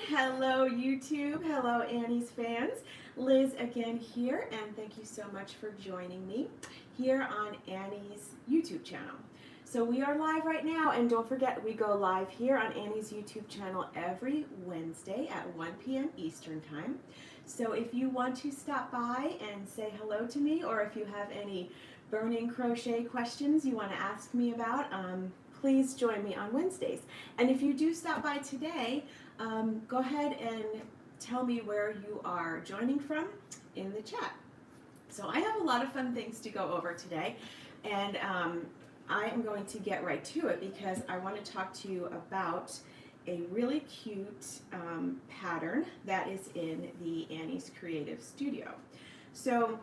Hello YouTube, hello Annie's fans. Liz again here, and thank you so much for joining me here on Annie's YouTube channel. So we are live right now, and don't forget we go live here on Annie's YouTube channel every Wednesday at 1 p.m. Eastern Time. So if you want to stop by and say hello to me, or if you have any burning crochet questions you want to ask me about, please join me on Wednesdays. And if you do stop by today, go ahead and tell me where you are joining from in the chat. So I have a lot of fun things to go over today, and I am going to get right to it because I want to talk to you about a really cute pattern that is in the Annie's Creative Studio. So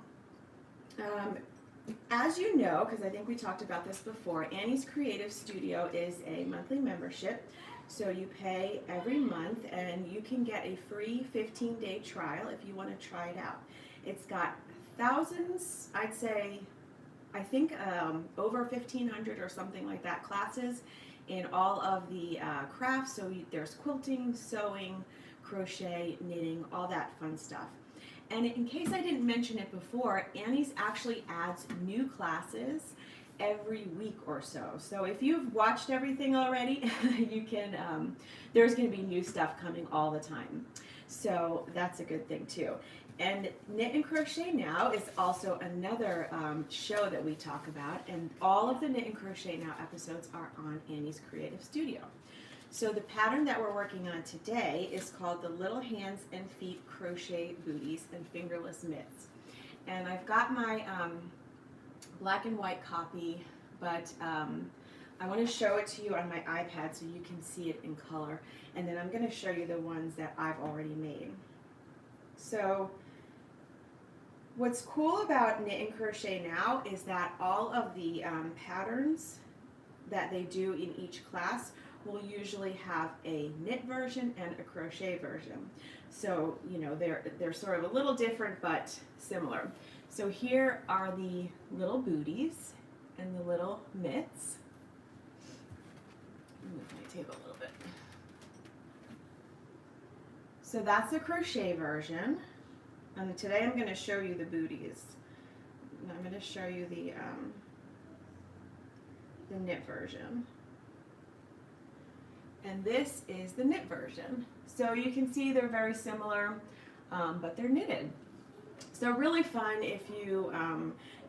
as you know, because I think we talked about this before, Annie's Creative Studio is a monthly membership. So you pay every month and you can get a free 15-day trial if you want to try it out. It's got thousands, I'd say, I think over 1,500 or something like that classes in all of the crafts. So there's quilting, sewing, crochet, knitting, all that fun stuff. And in case I didn't mention it before, Annie's actually adds new classes every week or so. So if you've watched everything already, you can, there's going to be new stuff coming all the time. So that's a good thing too. And Knit and Crochet Now is also another show that we talk about, and all of the Knit and Crochet Now episodes are on Annie's Creative Studio. So the pattern that we're working on today is called the Little Hands and Feet Crochet Booties and Fingerless Mitts. And I've got my black and white copy, but I want to show it to you on my iPad so you can see it in color. And then I'm going to show you the ones that I've already made. So what's cool about Knit and Crochet Now is that all of the patterns that they do in each class will usually have a knit version and a crochet version. So, you know, they're sort of a little different but similar. So here are the little booties and the little mitts. Move my table a little bit. So that's the crochet version. And today I'm going to show you the booties. And I'm going to show you the knit version. And this is the knit version. So you can see they're very similar, but they're knitted. So really fun if you,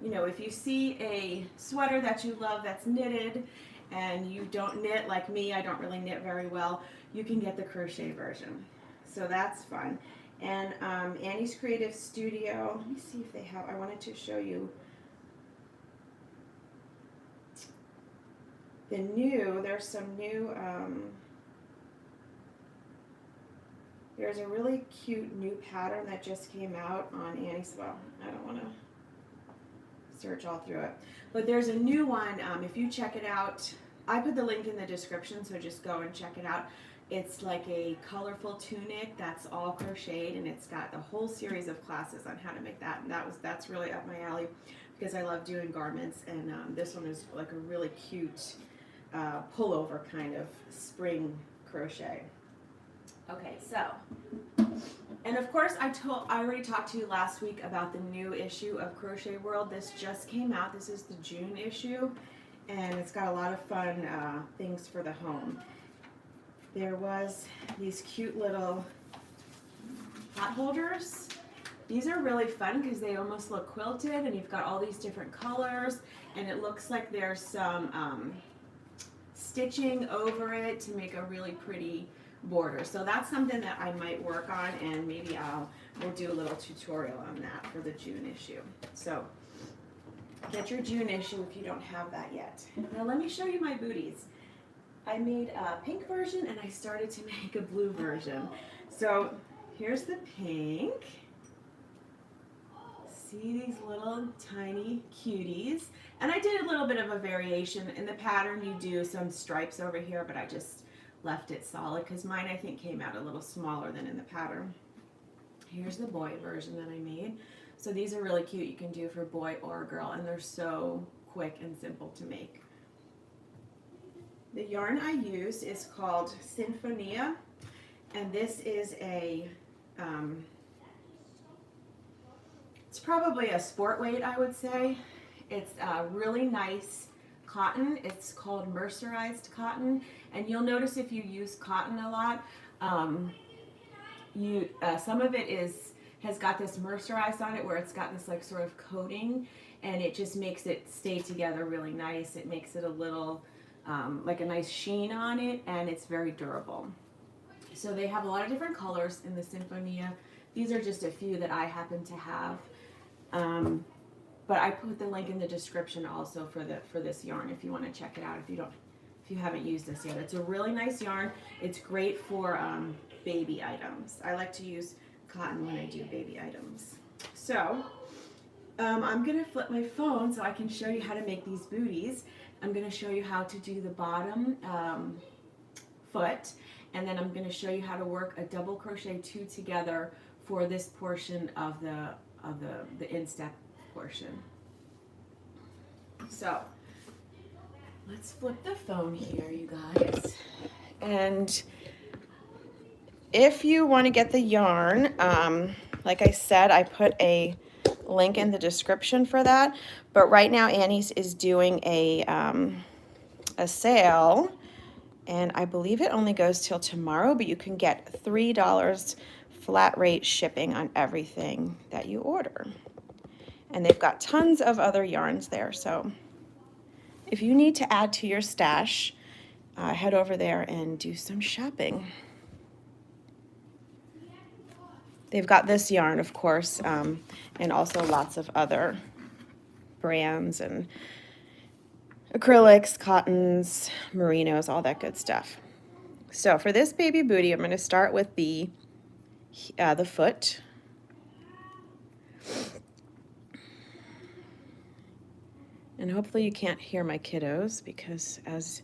you know, if you see a sweater that you love that's knitted and you don't knit like me, I don't really knit very well, you can get the crochet version. So that's fun. And Annie's Creative Studio, let me see if they have, I wanted to show you the new, there's some new, there's a really cute new pattern that just came out on Annie's, well, I don't want to search all through it, but there's a new one. If you check it out, I put the link in the description, so just go and check it out. It's like a colorful tunic that's all crocheted, and it's got the whole series of classes on how to make that, and that's really up my alley because I love doing garments, and this one is like a really cute pullover kind of spring crochet. Okay, so, and of course I already talked to you last week about the new issue of Crochet World. This just came out. This is the June issue, and it's got a lot of fun things for the home. There was these cute little pot holders. These are really fun because they almost look quilted, and you've got all these different colors, and it looks like there's some stitching over it to make a really pretty border. So that's something that I might work on, and maybe we'll do a little tutorial on that for the June issue. So get your June issue if you don't have that yet. Now let me show you my booties. I made a pink version and I started to make a blue version. So here's the pink. See these little tiny cuties, and I did a little bit of a variation in the pattern. You do some stripes over here, but I just left it solid because mine I think came out a little smaller than in the pattern. Here's the boy version that I made. So these are really cute. You can do for boy or girl, and they're so quick and simple to make. The yarn I used is called Sinfonia, And this is it's probably a sport weight, I would say. It's a really nice cotton. It's called mercerized cotton. And you'll notice if you use cotton a lot, some of it has got this mercerized on it where it's got this like sort of coating, and it just makes it stay together really nice. It makes it a little like a nice sheen on it, and it's very durable. So they have a lot of different colors in the Sinfonia. These are just a few that I happen to have. But I put the link in the description also for this yarn if you want to check it out if you haven't used this yet. It's a really nice yarn. It's great for baby items. I like to use cotton when I do baby items. So I'm going to flip my phone so I can show you how to make these booties. I'm going to show you how to do the bottom foot, and then I'm going to show you how to work a double crochet 2 together for this portion of the instep portion. So let's flip the phone here, you guys. And if you want to get the yarn, like I said, I put a link in the description for that. But right now, Annie's is doing a sale, and I believe it only goes till tomorrow, but you can get $3 flat rate shipping on everything that you order. And they've got tons of other yarns there. So if you need to add to your stash, head over there and do some shopping. They've got this yarn, of course, and also lots of other brands and acrylics, cottons, merinos, all that good stuff. So for this baby booty, I'm going to start with the foot. And hopefully you can't hear my kiddos because, as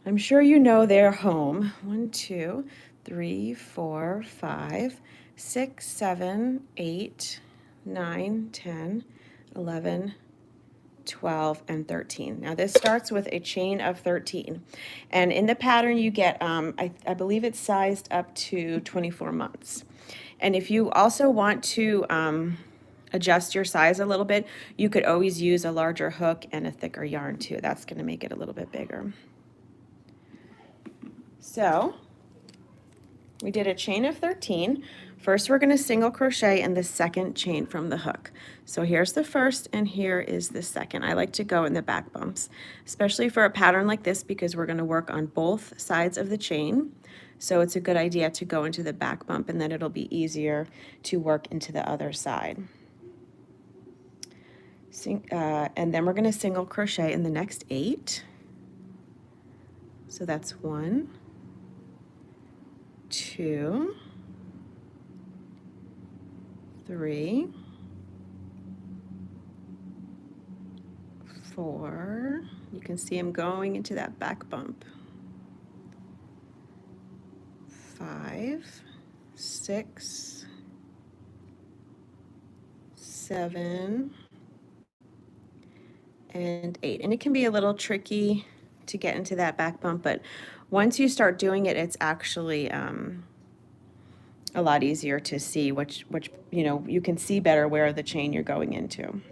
I'm sure you know, they're home. 1, 2, 3, 4, 5, 6, 7, 8, 9, 10, 11, 12, and 13. Now this starts with a chain of 13. And in the pattern you get, I believe it's sized up to 24 months. And if you also want to adjust your size a little bit, you could always use a larger hook and a thicker yarn too. That's going to make it a little bit bigger. So we did a chain of 13. First we're going to single crochet in the second chain from the hook. So here's the first and here is the second. I like to go in the back bumps, especially for a pattern like this because we're going to work on both sides of the chain. So it's a good idea to go into the back bump, and then it'll be easier to work into the other side. And then we're going to single crochet in the next 8. So that's 1, 2, 3, 4. You can see I'm going into that back bump. 5, 6, 7, and 8. And it can be a little tricky to get into that back bump, but once you start doing it, it's actually a lot easier to see which you can see better where the chain you're going into.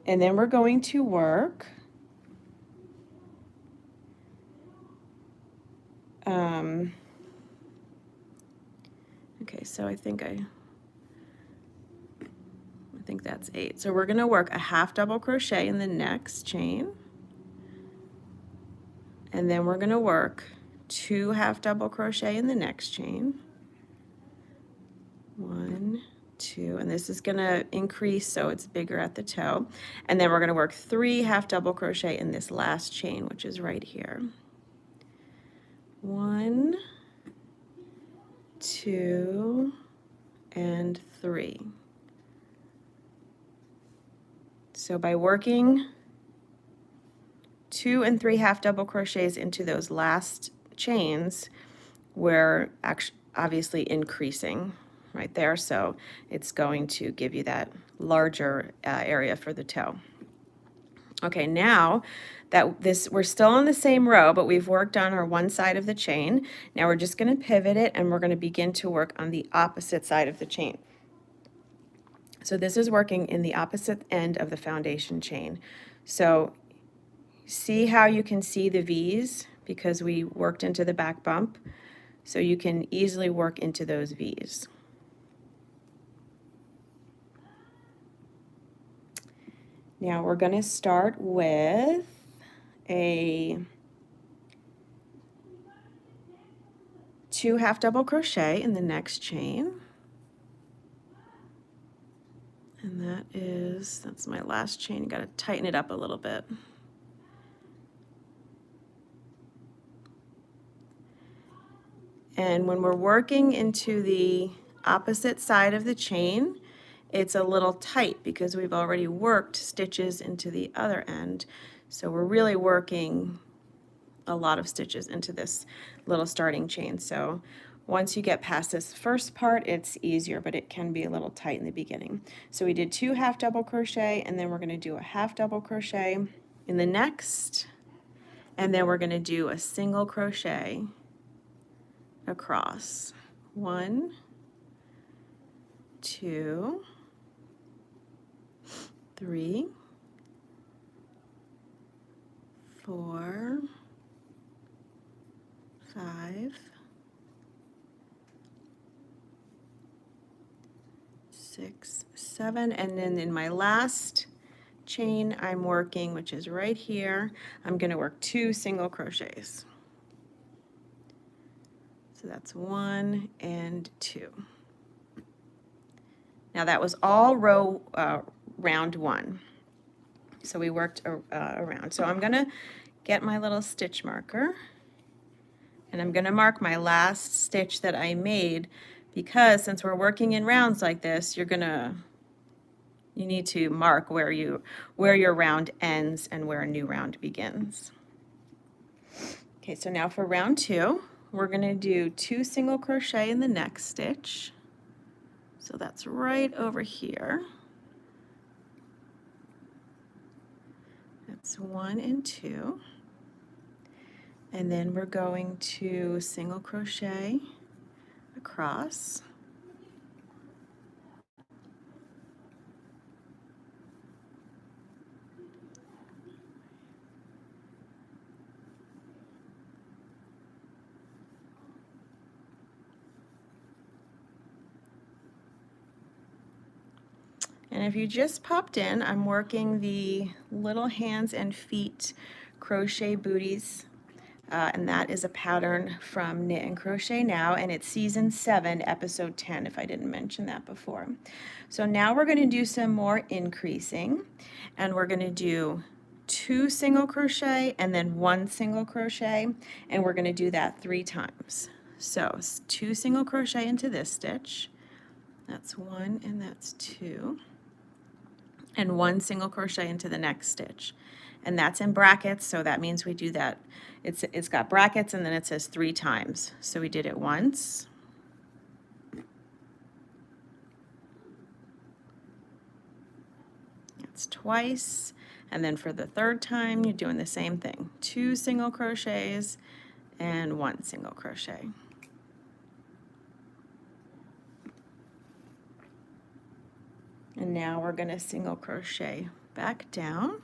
And then we're going to work okay, so I think that's 8. So we're going to work a half double crochet in the next chain, and then we're going to work 2 half double crochet in the next chain. 1, 2, and this is going to increase so it's bigger at the toe, and then we're going to work 3 half double crochet in this last chain, which is right here. 1, 2, and 3. So by working 2 and 3 half double crochets into those last chains, we're obviously increasing right there, so it's going to give you that larger area for the toe. Okay, now that we're still on the same row, but we've worked on our one side of the chain. Now we're just going to pivot it and we're going to begin to work on the opposite side of the chain. So this is working in the opposite end of the foundation chain. So see how you can see the V's because we worked into the back bump. So you can easily work into those V's. Now we're going to start with a 2 half double crochet in the next chain. And that's my last chain. You got to tighten it up a little bit. And when we're working into the opposite side of the chain, it's a little tight because we've already worked stitches into the other end. So we're really working a lot of stitches into this little starting chain. So once you get past this first part, it's easier, but it can be a little tight in the beginning. So we did 2 half double crochet, and then we're going to do a half double crochet in the next, and then we're going to do a single crochet across. 1, 2, 3, 4, 5, 6, 7, and then in my last chain I'm working, which is right here, I'm going to work 2 single crochets. So that's 1 and 2. Now that was all round 1. So we worked around. So I'm going to get my little stitch marker, and I'm going to mark my last stitch that I made, because since we're working in rounds like this, you need to mark where your round ends and where a new round begins. Okay, so now for round 2, we're going to do 2 single crochet in the next stitch. So that's right over here. That's 1 and 2. And then we're going to single crochet across. And if you just popped in, I'm working the little hands and feet crochet booties. And that is a pattern from Knit and Crochet Now, and it's season 7, episode 10, if I didn't mention that before. So now we're going to do some more increasing, and we're going to do 2 single crochet and then 1 single crochet, and we're going to do that 3 times. So 2 single crochet into this stitch, that's 1 and that's 2, and 1 single crochet into the next stitch. And that's in brackets, so that means we do that. It's got brackets and then it says 3 times. So we did it once. That's twice. And then for the 3rd time, you're doing the same thing. 2 single crochets and 1 single crochet. And now we're going to single crochet back down.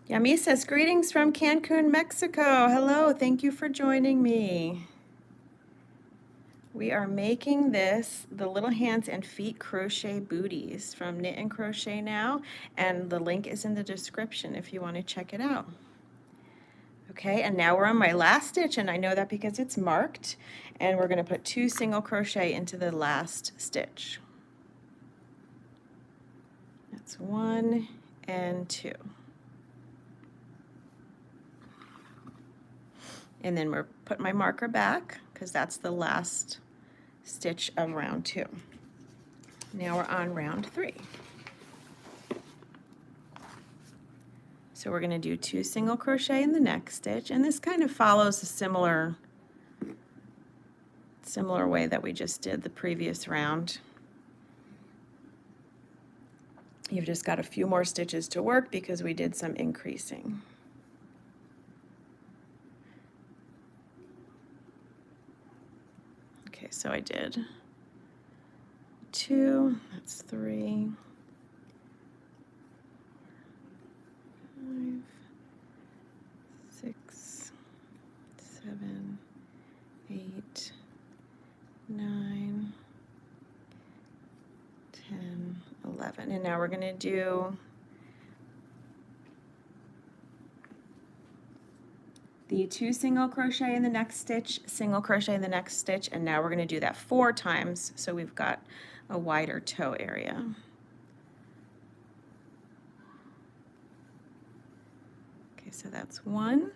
Yami says, greetings from Cancun, Mexico. Hello, thank you for joining me. We are making the little hands and feet crochet booties from Knit and Crochet Now, and the link is in the description if you want to check it out. Okay, and now we're on my last stitch, and I know that because it's marked, and we're going to put 2 single crochet into the last stitch. That's 1 and 2. And then we're put my marker back because that's the last stitch of round 2. Now we're on round 3. So we're going to do 2 single crochet in the next stitch, and this kind of follows a similar way that we just did the previous round. You've just got a few more stitches to work because we did some increasing. Okay, so I did 2, that's 3, 5, 6, 7, 8, 9, 10, 11. And now we're going to do the 2 single crochet in the next stitch, single crochet in the next stitch, and now we're going to do that 4 times so we've got a wider toe area. Okay, so that's 1.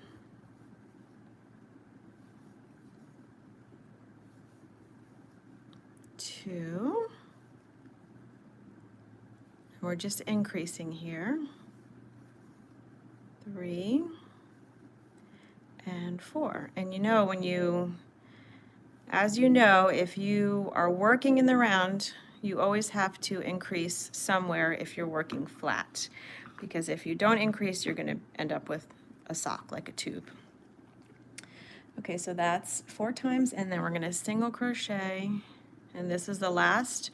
2. We're just increasing here. 3 and 4. And you know, as you know, if you are working in the round, you always have to increase somewhere if you're working flat, because if you don't increase, you're going to end up with a sock, like a tube. Okay, so that's 4 times, and then we're going to single crochet, and this is the last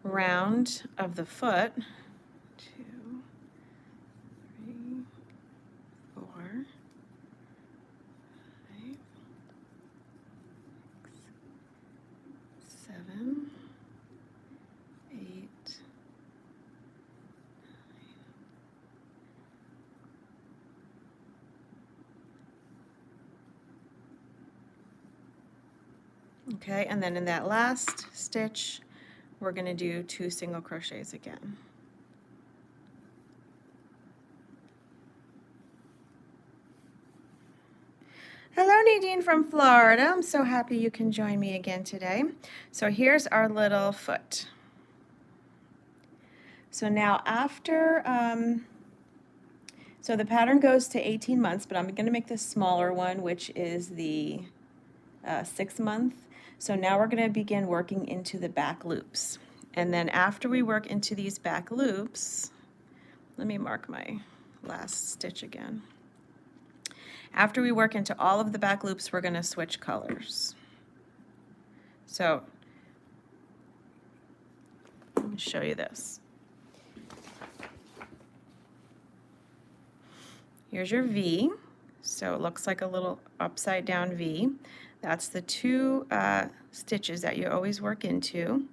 round of the foot. 2, 3, 4, 5, 6, 7, 8, 9. Okay, and then in that last stitch, we're going to do 2 single crochets again. Hello, Nadine from Florida. I'm so happy you can join me again today. So here's our little foot. So now after, so the pattern goes to 18 months, but I'm going to make the smaller one, which is the 6 month. So now we're going to begin working into the back loops. And then after we work into these back loops, let me mark my last stitch again. After we work into all of the back loops, we're going to switch colors. So let me show you this. Here's your V. So it looks like a little upside down V. That's the 2 stitches that you always work into,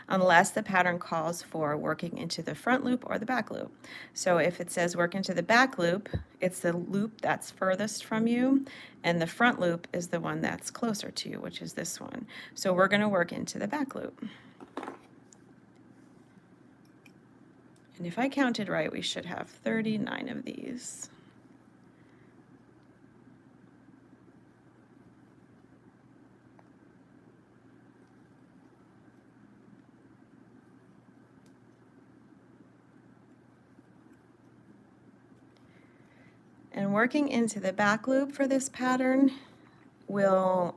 unless the pattern calls for working into the front loop or the back loop. So if it says work into the back loop, it's the loop that's furthest from you, and the front loop is the one that's closer to you, which is this one. So we're going to work into the back loop. And if I counted right, we should have 39 of these. And working into the back loop for this pattern will,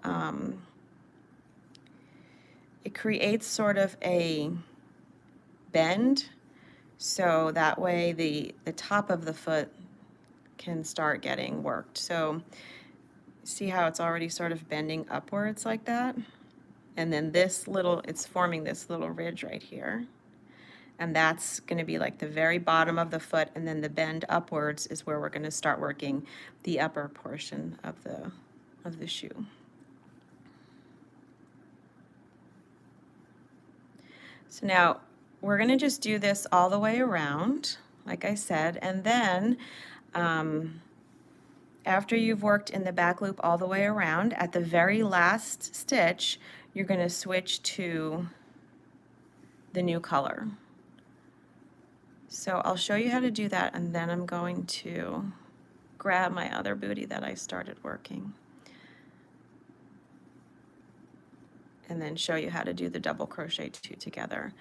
it creates sort of a bend, so that way the top of the foot can start getting worked. So see how it's already sort of bending upwards like that? And then it's forming this little ridge right here. And that's going to be like the very bottom of the foot, and then the bend upwards is where we're going to start working the upper portion of the shoe. So now we're going to just do this all the way around, like I said, and then after you've worked in the back loop all the way around, at the very last stitch, you're going to switch to the new color. So I'll show you how to do that, and then I'm going to grab my other booty that I started working and then show you how to do the double crochet 2 together.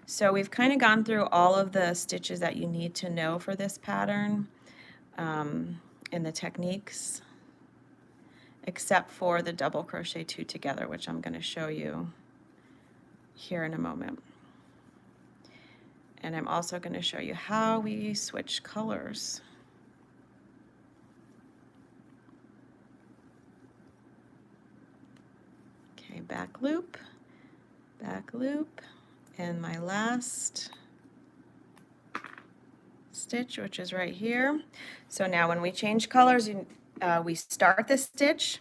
So we've kind of gone through all of the stitches that you need to know for this pattern. in the techniques, except for the double crochet 2 together, which I'm going to show you here in a moment. And I'm also going to show you how we switch colors. Okay, back loop, and my last stitch, which is right here. So now when we change colors, we start the stitch,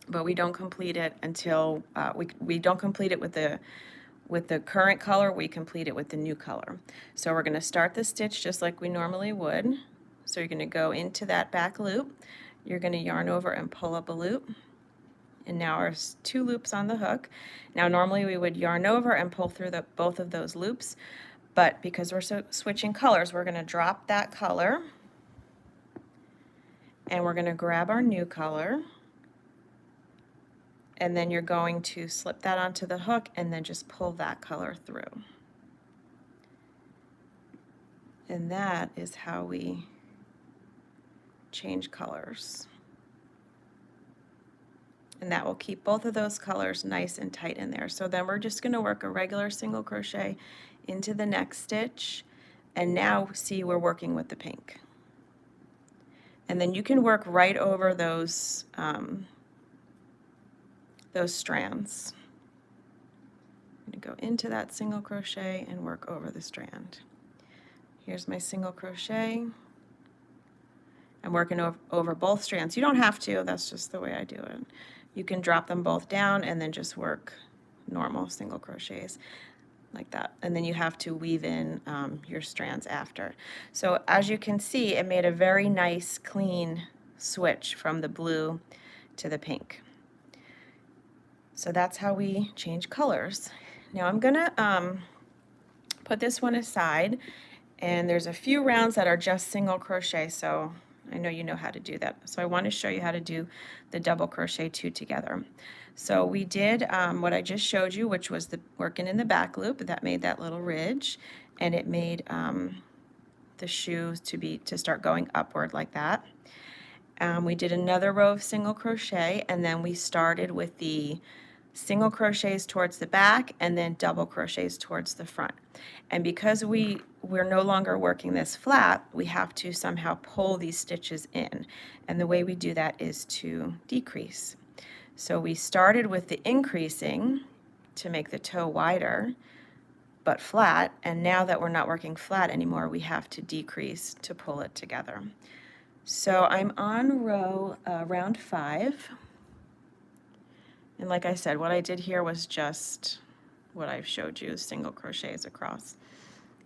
but we don't complete it until we don't complete it with the current color, we complete it with the new color. So we're going to start the stitch just like we normally would. So you're going to go into that back loop, you're going to yarn over and pull up a loop, and now there's 2 loops on the hook. Now normally we would yarn over and pull through both of those loops, but because we're switching colors, we're going to drop that color and we're going to grab our new color, and then you're going to slip that onto the hook and then just pull that color through. And that is how we change colors. And that will keep both of those colors nice and tight in there. So then we're just going to work a regular single crochet into the next stitch, and now see we're working with the pink. And then you can work right over those strands. I'm going to go into that single crochet and work over the strand. Here's my single crochet. I'm working over both strands. You don't have to, that's just the way I do it. You can drop them both down and then just work normal single crochets like that. And then you have to weave in your strands after. So as you can see, it made a very nice clean switch from the blue to the pink. So that's how we change colors. Now I'm gonna put this one aside, and there's a few rounds that are just single crochet, so I know you know how to do that. So I want to show you how to do the double crochet 2 together. So we did what I just showed you, which was the working in the back loop. That made that little ridge, and it made the shoes to start going upward like that. We did another row of single crochet, and then we started with the single crochets towards the back and then double crochets towards the front. And because we're no longer working this flat, we have to somehow pull these stitches in. And the way we do that is to decrease. So we started with the increasing to make the toe wider but flat, and now that we're not working flat anymore, we have to decrease to pull it together. So I'm on round 5. And like I said, what I did here was just what I've showed you, single crochets across.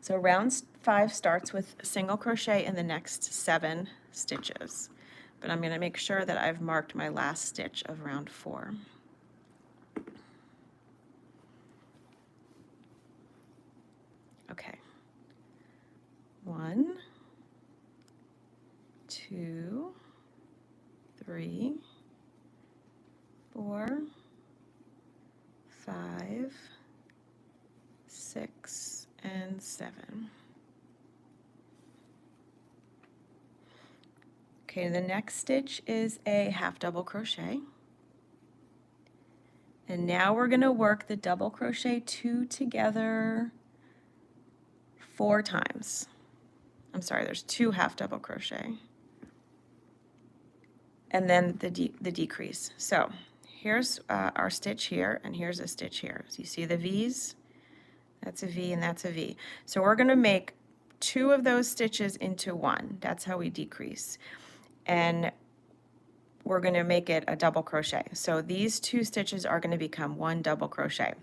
So round 5 starts with single crochet in the next 7 stitches. But I'm going to make sure that I've marked my last stitch of round 4. Okay. 1, 2, 3, 4, 5, 6, and 7. Okay, the next stitch is a half double crochet. And now we're going to work the double crochet 2 together 4 times. I'm sorry, there's 2 half double crochet. And then the decrease. So here's our stitch here, and here's a stitch here. So you see the V's? That's a V and that's a V. So we're going to make 2 of those stitches into 1. That's how we decrease. And we're going to make it a double crochet. So these 2 stitches are going to become 1 double crochet.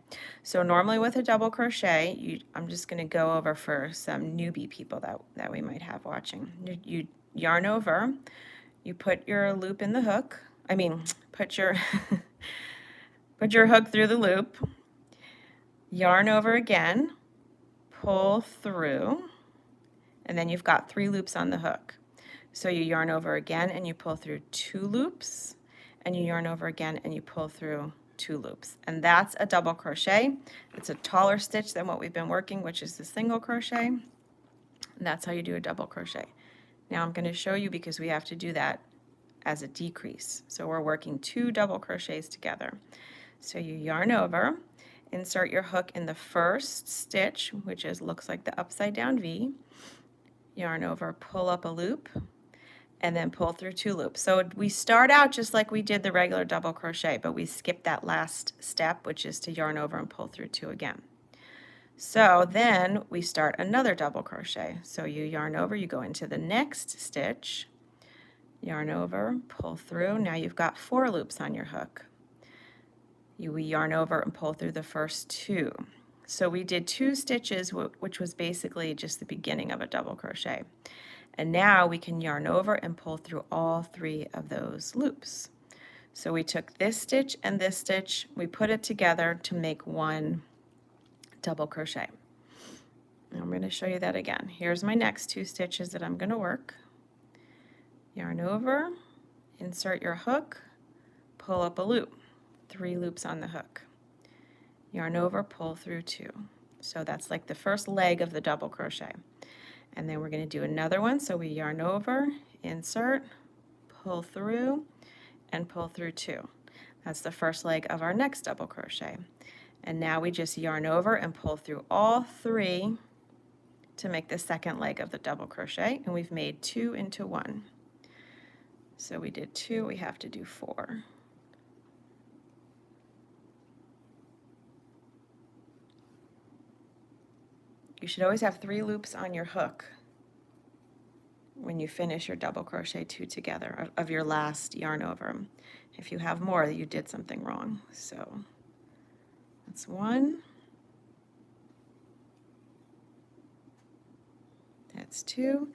So normally with a double crochet, I'm just going to go over for some newbie people that we might have watching. You yarn over, you put your loop in the hook. I mean, put your put your hook through the loop, yarn over again, pull through, and then you've got 3 loops on the hook. So you yarn over again and you pull through 2 loops, and you yarn over again and you pull through 2 loops. And that's a double crochet. It's a taller stitch than what we've been working, which is the single crochet. And that's how you do a double crochet. Now I'm going to show you because we have to do that as a decrease. So we're working 2 double crochets together. So you yarn over, insert your hook in the first stitch, which looks like the upside down V, yarn over, pull up a loop, and then pull through 2 loops. So we start out just like we did the regular double crochet, but we skip that last step, which is to yarn over and pull through 2 again. So then we start another double crochet. So you yarn over, you go into the next stitch, yarn over, pull through. Now you've got 4 loops on your hook. We yarn over and pull through the first 2. So we did 2 stitches, which was basically just the beginning of a double crochet. And now we can yarn over and pull through all 3 of those loops. So we took this stitch and this stitch, we put it together to make 1 double crochet. And I'm going to show you that again. Here's my next 2 stitches that I'm going to work. Yarn over, insert your hook, pull up a loop, 3 loops on the hook. Yarn over, pull through 2. So that's like the first leg of the double crochet. And then we're going to do another one. So we yarn over, insert, pull through, and pull through 2. That's the first leg of our next double crochet. And now we just yarn over and pull through all 3 to make the second leg of the double crochet, and we've made 2 into 1. So we did 2, we have to do 4. You should always have 3 loops on your hook when you finish your double crochet 2 together of your last yarn over. If you have more, you did something wrong. So that's 1, that's 2,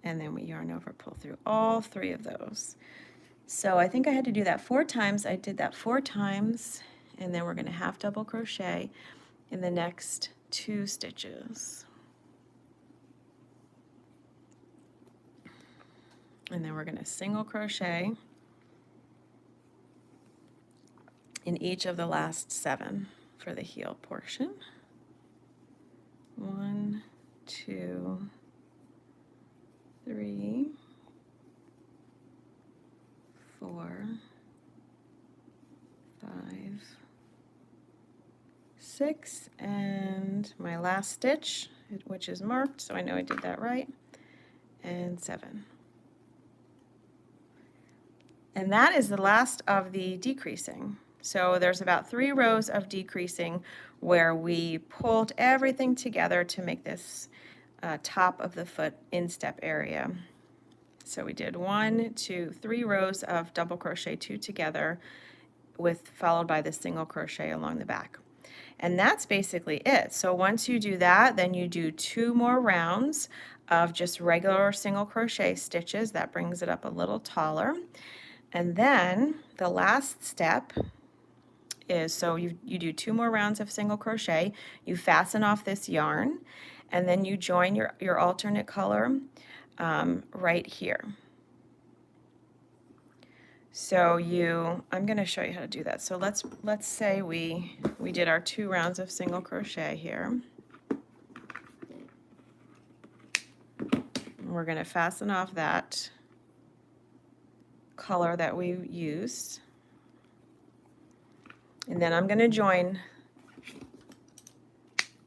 and then we yarn over, pull through all 3 of those. So I think I had to do that 4 times. I did that 4 times, and then we're going to half double crochet in the next 2 stitches. And then we're going to single crochet in each of the last 7 for the heel portion. 1, 2, 3, 4, 5, 6, and my last stitch, which is marked, so I know I did that right, and 7. And that is the last of the decreasing. So there's about 3 rows of decreasing where we pulled everything together to make this top of the foot instep area. So we did 1, 2, 3 rows of double crochet 2 together, followed by the single crochet along the back. And that's basically it. So once you do that, then you do 2 more rounds of just regular single crochet stitches. That brings it up a little taller. And then the last step is, so you do 2 more rounds of single crochet, you fasten off this yarn, and then you join your alternate color right here. So I'm going to show you how to do that. So let's say we did our 2 rounds of single crochet here. We're going to fasten off that color that we used. And then I'm going to join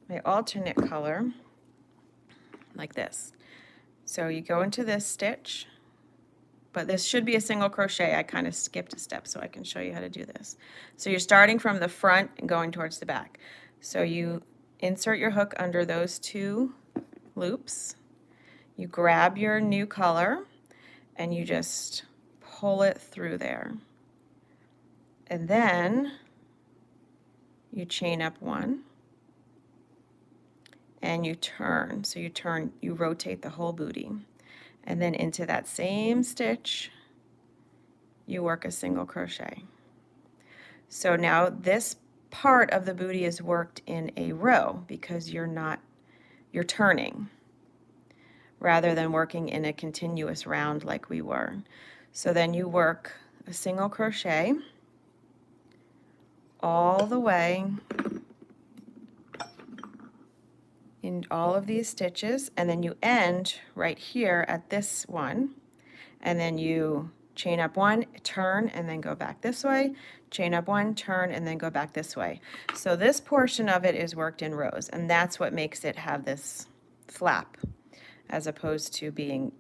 my alternate color like this. So you go into this stitch, but this should be a single crochet. I kind of skipped a step so I can show you how to do this. So you're starting from the front and going towards the back. So you insert your hook under those 2 loops. You grab your new color and you just pull it through there. And then you chain up 1 and you turn. So you rotate the whole booty. And then into that same stitch, you work a single crochet. So now this part of the booty is worked in a row because you're turning rather than working in a continuous round like we were. So then you work a single crochet all the way in all of these stitches, and then you end right here at this one, and then you chain up one, turn, and then go back this way, chain up one, turn, and then go back this way. So this portion of it is worked in rows, and that's what makes it have this flap, as opposed to being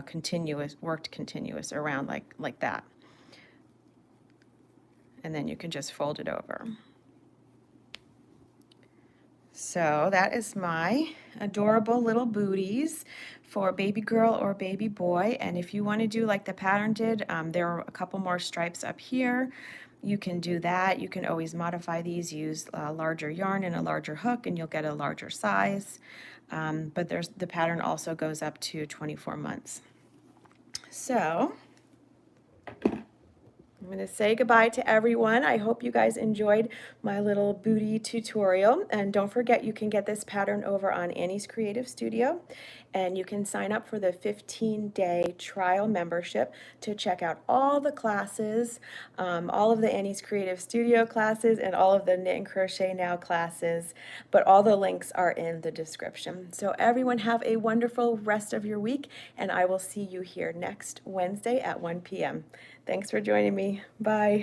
continuous, worked continuous around like that. And then you can just fold it over. So that is my adorable little booties for baby girl or baby boy. And if you want to do like the pattern did, there are a couple more stripes up here. You can do that. You can always modify these, use a larger yarn and a larger hook, and you'll get a larger size. But the pattern also goes up to 24 months. So I'm going to say goodbye to everyone. I hope you guys enjoyed my little booty tutorial. And don't forget, you can get this pattern over on Annie's Creative Studio. And you can sign up for the 15-day trial membership to check out all the classes, all of the Annie's Creative Studio classes, and all of the Knit and Crochet Now classes. But all the links are in the description. So everyone have a wonderful rest of your week, and I will see you here next Wednesday at 1 p.m. Thanks for joining me. Bye.